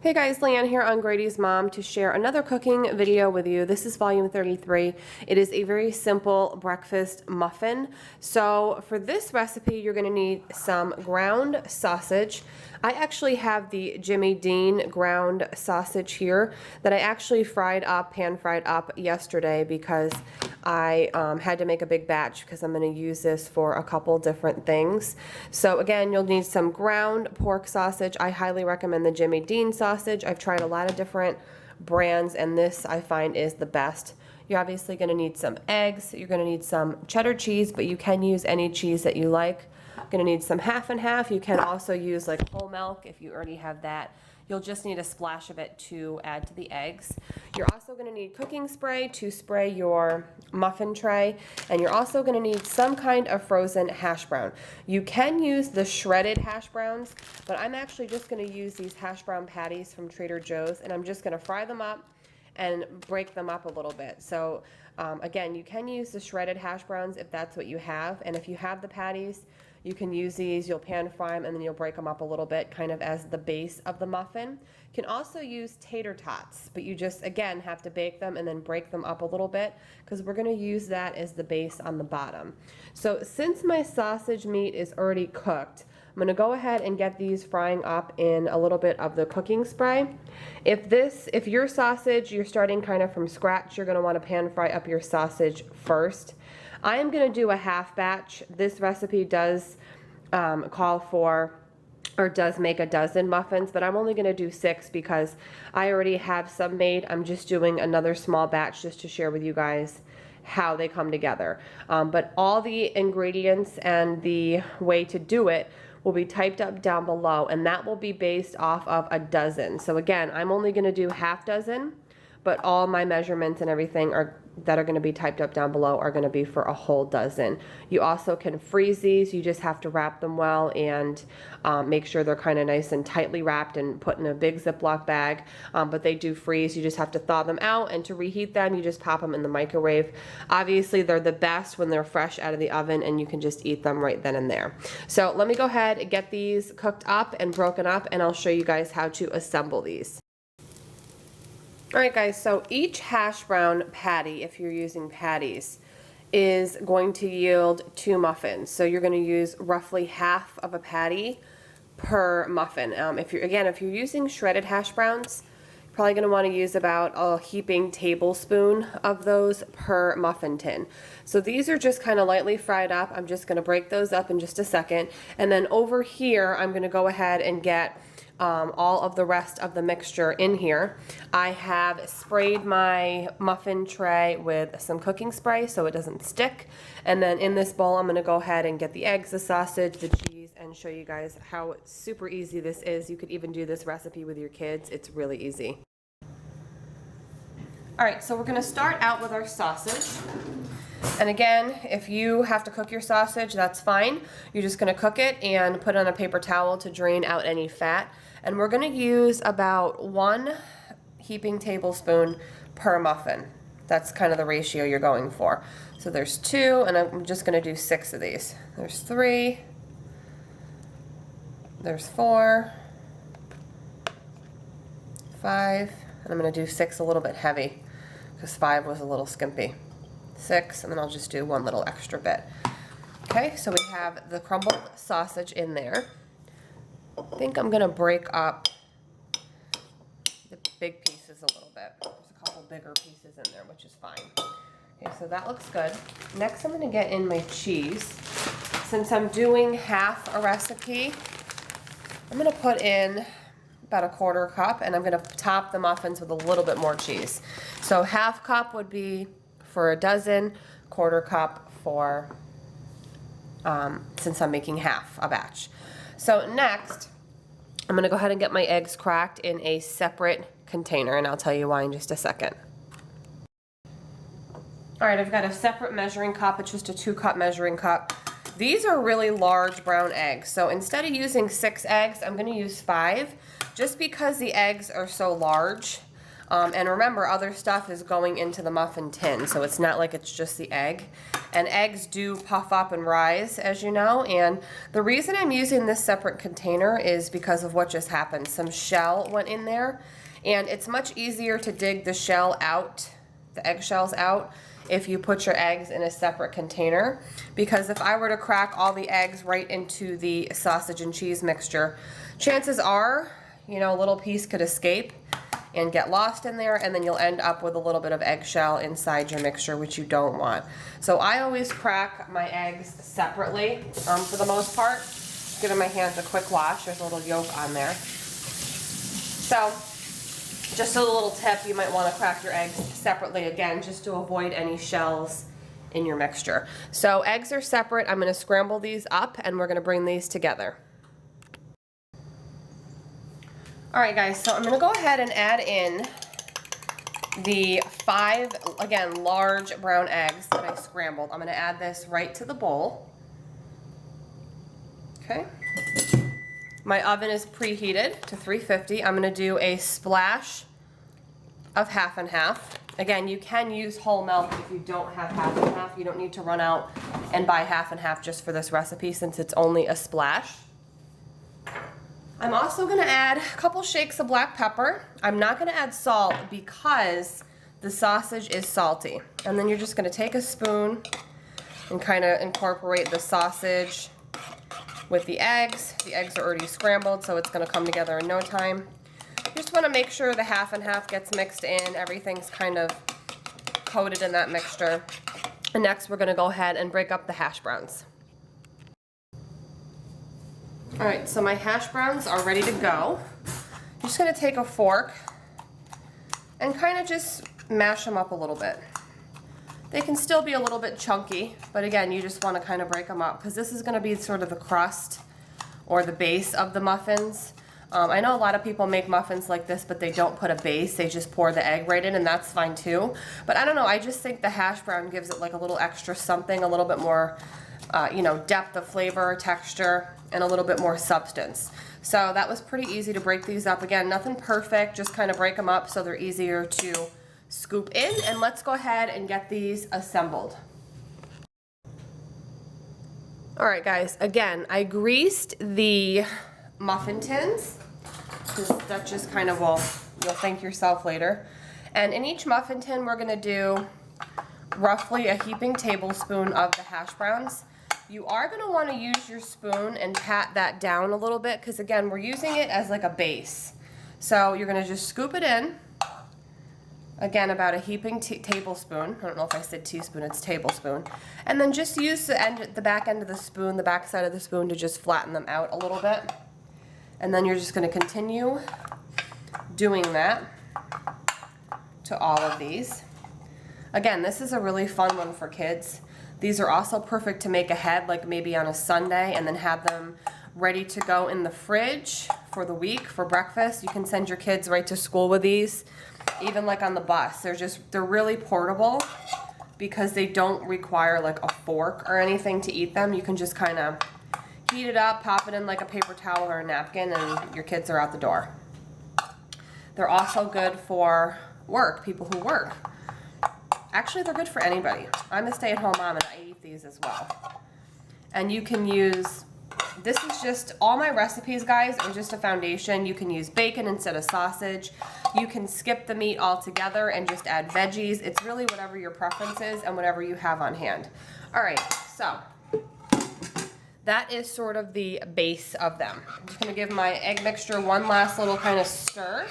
Hey guys, Leanne here on Grady's Mom to share another cooking video with you. This is volume 33. It is a very simple breakfast muffin. So for this recipe, you're going to need some ground sausage. I actually have the Jimmy Dean ground sausage here that I actually pan fried up yesterday because I had to make a big batch because I'm going to use this for a couple different things. So again, you'll need some ground pork sausage. I highly recommend the Jimmy Dean sausage. I've tried a lot of different brands and this I find is the best. You're obviously going to need some eggs. You're going to need some cheddar cheese, but you can use any cheese that you like. You're going to need some half and half. You can also use like whole milk if you already have that. You'll just need a splash of it to add to the eggs. You're also going to need cooking spray to spray your muffin tray, and you're also going to need some kind of frozen hash brown. You can use the shredded hash browns, but I'm actually just going to use these Hashbrown Patties from Trader Joe's, and I'm just going to fry them up and break them up a little bit. So again, you can use the shredded hash browns if that's what you have, and if you have the patties, you can use these, you'll pan fry them, and then you'll break them up a little bit, kind of as the base of the muffin. You can also use tater tots, but you just, again, have to bake them and then break them up a little bit, because we're gonna use that as the base on the bottom. So since my sausage meat is already cooked, I'm gonna go ahead and get these frying up in a little bit of the cooking spray. If your sausage, you're starting kind of from scratch, you're gonna wanna pan fry up your sausage first. I am going to do a half batch. This recipe does call for, or does make a dozen muffins, but I'm only going to do 6 because I already have some made. I'm just doing another small batch just to share with you guys how they come together. But all the ingredients and the way to do it will be typed up down below, and that will be based off of a dozen. So again, I'm only going to do half dozen, but all my measurements and everything that are going to be typed up down below are going to be for a whole dozen. You also can freeze these. You just have to wrap them well and make sure they're kind of nice and tightly wrapped and put in a big Ziploc bag. But they do freeze. You just have to thaw them out, and to reheat them, you just pop them in the microwave. Obviously, they're the best when they're fresh out of the oven, and you can just eat them right then and there. So let me go ahead and get these cooked up and broken up, and I'll show you guys how to assemble these. Alright guys, so each hash brown patty, if you're using patties, is going to yield 2 muffins. So you're going to use roughly half of a patty per muffin. If you're using shredded hash browns, you're probably going to want to use about a heaping tablespoon of those per muffin tin. So these are just kind of lightly fried up. I'm just going to break those up in just a second. And then over here, I'm going to go ahead and get all of the rest of the mixture in here. I have sprayed my muffin tray with some cooking spray so it doesn't stick. And then in this bowl, I'm going to go ahead and get the eggs, the sausage, the cheese, and show you guys how super easy this is. You could even do this recipe with your kids. It's really easy. Alright, so we're going to start out with our sausage. And again, if you have to cook your sausage, that's fine. You're just going to cook it and put it on a paper towel to drain out any fat. And we're going to use about 1 heaping tablespoon per muffin. That's kind of the ratio you're going for. So there's 2, and I'm just going to do 6 of these. There's 3. There's 4. 5. And I'm going to do 6 a little bit heavy because 5 was a little skimpy. 6, and then I'll just do 1 little extra bit. Okay, so we have the crumbled sausage in there. I think I'm going to break up the big pieces a little bit. There's a couple bigger pieces in there, which is fine. Okay, so that looks good. Next, I'm going to get in my cheese. Since I'm doing half a recipe, I'm going to put in about a 1/4 cup, and I'm going to top the muffins with a little bit more cheese. So half cup would be for a dozen, 1/4 cup for, since I'm making half a batch. So next, I'm going to go ahead and get my eggs cracked in a separate container, and I'll tell you why in just a second. Alright, I've got a separate measuring cup. It's just a 2-cup measuring cup. These are really large brown eggs, so instead of using 6 eggs, I'm going to use 5. Just because the eggs are so large, And remember, other stuff is going into the muffin tin, so it's not like it's just the egg. And eggs do puff up and rise, as you know, and the reason I'm using this separate container is because of what just happened. Some shell went in there, and it's much easier to dig the shell out, the eggshells out, if you put your eggs in a separate container, because if I were to crack all the eggs right into the sausage and cheese mixture, chances are, you know, a little piece could escape and get lost in there, and then you'll end up with a little bit of eggshell inside your mixture, which you don't want. So I always crack my eggs separately for the most part. Giving my hands a quick wash. There's a little yolk on there. So just a little tip, you might want to crack your eggs separately, again, just to avoid any shells in your mixture. So eggs are separate. I'm going to scramble these up, and we're going to bring these together. All right, guys, so I'm going to go ahead and add in the 5, again, large brown eggs that I scrambled. I'm going to add this right to the bowl. Okay. My oven is preheated to 350. I'm going to do a splash of half and half. Again, you can use whole milk if you don't have half and half. You don't need to run out and buy half and half just for this recipe, since it's only a splash. I'm also going to add a couple shakes of black pepper. I'm not going to add salt because the sausage is salty. And then you're just going to take a spoon and kind of incorporate the sausage with the eggs. The eggs are already scrambled, so it's going to come together in no time. You just want to make sure the half and half gets mixed in. Everything's kind of coated in that mixture. And next we're going to go ahead and break up the hash browns. All right, so my hash browns are ready to go. I'm just going to take a fork and kind of just mash them up a little bit. They can still be a little bit chunky, but again, you just want to kind of break them up because this is going to be sort of the crust or the base of the muffins. I know a lot of people make muffins like this, but they don't put a base. They just pour the egg right in, and that's fine too. But I don't know, I just think the hash brown gives it like a little extra something, a little bit more you know, depth of flavor, texture, and a little bit more substance. So that was pretty easy to break these up. Again, nothing perfect, just kind of break them up so they're easier to scoop in. And let's go ahead and get these assembled. All right, guys, again, I greased the muffin tins, because that just kind of you'll thank yourself later. And in each muffin tin, we're gonna do roughly a heaping tablespoon of the hash browns. You are going to want to use your spoon and pat that down a little bit, because again, we're using it as like a base. So you're going to just scoop it in. Again, about a heaping tablespoon. I don't know if I said teaspoon, it's tablespoon. And then just use the back end of the spoon, the back side of the spoon, to just flatten them out a little bit. And then you're just going to continue doing that to all of these. Again, this is a really fun one for kids. These are also perfect to make ahead, like maybe on a Sunday, and then have them ready to go in the fridge for the week for breakfast. You can send your kids right to school with these, even like on the bus. They're really portable because they don't require like a fork or anything to eat them. You can just kind of heat it up, pop it in like a paper towel or a napkin, and your kids are out the door. They're also good for work, people who work. Actually, they're good for anybody. I'm a stay-at-home mom, and I eat these as well. And you can use, this is just, all my recipes, guys, are just a foundation. You can use bacon instead of sausage. You can skip the meat altogether and just add veggies. It's really whatever your preference is and whatever you have on hand. All right, so that is sort of the base of them. I'm just gonna give my egg mixture one last little kind of stir.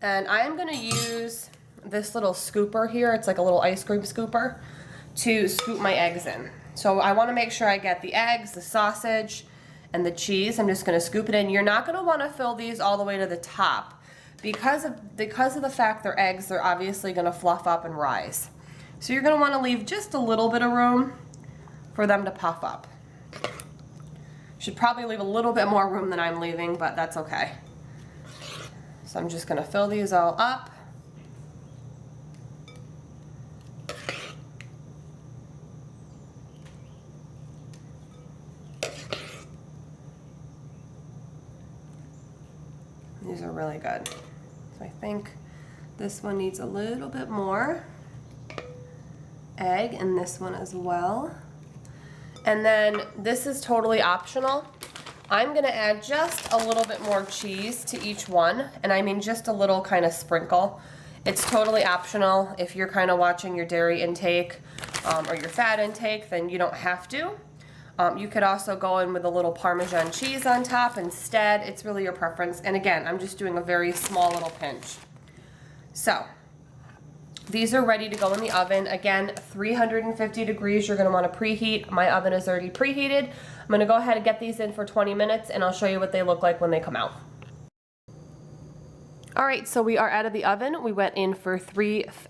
And I am gonna use this little scooper here, it's like a little ice cream scooper, to scoop my eggs in. So I want to make sure I get the eggs, the sausage, and the cheese. I'm just going to scoop it in. You're not going to want to fill these all the way to the top. Because of the fact they're eggs, they're obviously going to fluff up and rise. So you're going to want to leave just a little bit of room for them to puff up. Should probably leave a little bit more room than I'm leaving, but that's okay. So I'm just going to fill these all up. These are really good. So I think this one needs a little bit more egg, and this one as well. And then this is totally optional. I'm gonna add just a little bit more cheese to each one, and I mean just a little kind of sprinkle. It's totally optional. If you're kind of watching your dairy intake or your fat intake, then you don't have to. You could also go in with a little Parmesan cheese on top instead. It's really your preference. And again, I'm just doing a very small little pinch. So these are ready to go in the oven. Again, 350 degrees you're gonna wanna preheat. My oven is already preheated. I'm gonna go ahead and get these in for 20 minutes and I'll show you what they look like when they come out. All right, so we are out of the oven. We went in for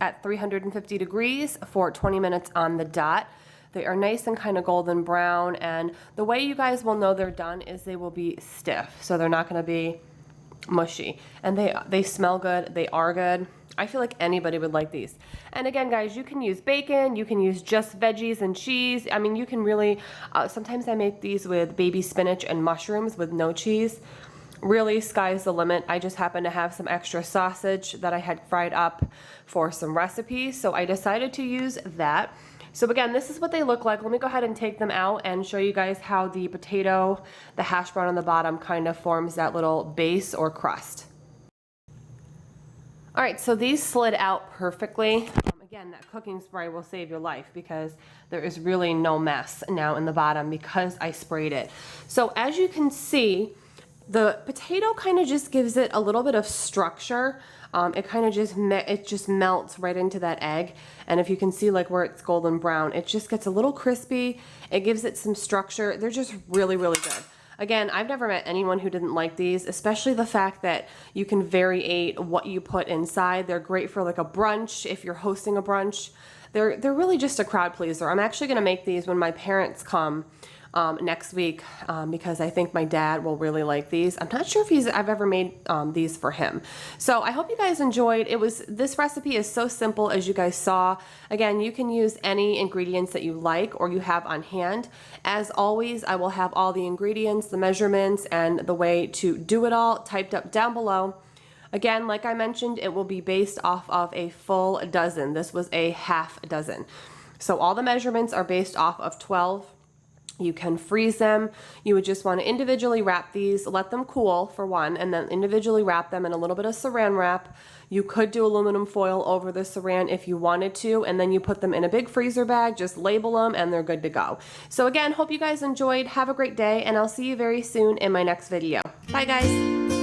at 350 degrees for 20 minutes on the dot. They are nice and kind of golden brown, and the way you guys will know they're done is they will be stiff, so they're not gonna be mushy. And they smell good, they are good. I feel like anybody would like these. And again, guys, you can use bacon, you can use just veggies and cheese. I mean, you can really, sometimes I make these with baby spinach and mushrooms with no cheese. Really, sky's the limit. I just happen to have some extra sausage that I had fried up for some recipes, so I decided to use that. So again, this is what they look like. Let me go ahead and take them out and show you guys how the potato, the hash brown on the bottom kind of forms that little base or crust. All right, so these slid out perfectly. Again, that cooking spray will save your life because there is really no mess now in the bottom because I sprayed it. So as you can see, the potato kind of just gives it a little bit of structure. It kind of just melts right into that egg. And if you can see like where it's golden brown, it just gets a little crispy. It gives it some structure. They're just really, really good. Again, I've never met anyone who didn't like these, especially the fact that you can variate what you put inside. They're great for like a brunch if you're hosting a brunch. They're really just a crowd pleaser. I'm actually gonna make these when my parents come next week because I think my dad will really like these. I'm not sure if I've ever made these for him. So I hope you guys enjoyed. This recipe is so simple as you guys saw. Again, you can use any ingredients that you like or you have on hand. As always, I will have all the ingredients, the measurements, and the way to do it all typed up down below. Again, like I mentioned, it will be based off of a full dozen. This was a half dozen. So all the measurements are based off of 12. You can freeze them. You would just want to individually wrap these, let them cool for one, and then individually wrap them in a little bit of saran wrap. You could do aluminum foil over the saran if you wanted to, and then you put them in a big freezer bag, just label them, and they're good to go. So again, hope you guys enjoyed. Have a great day, and I'll see you very soon in my next video. Bye, guys.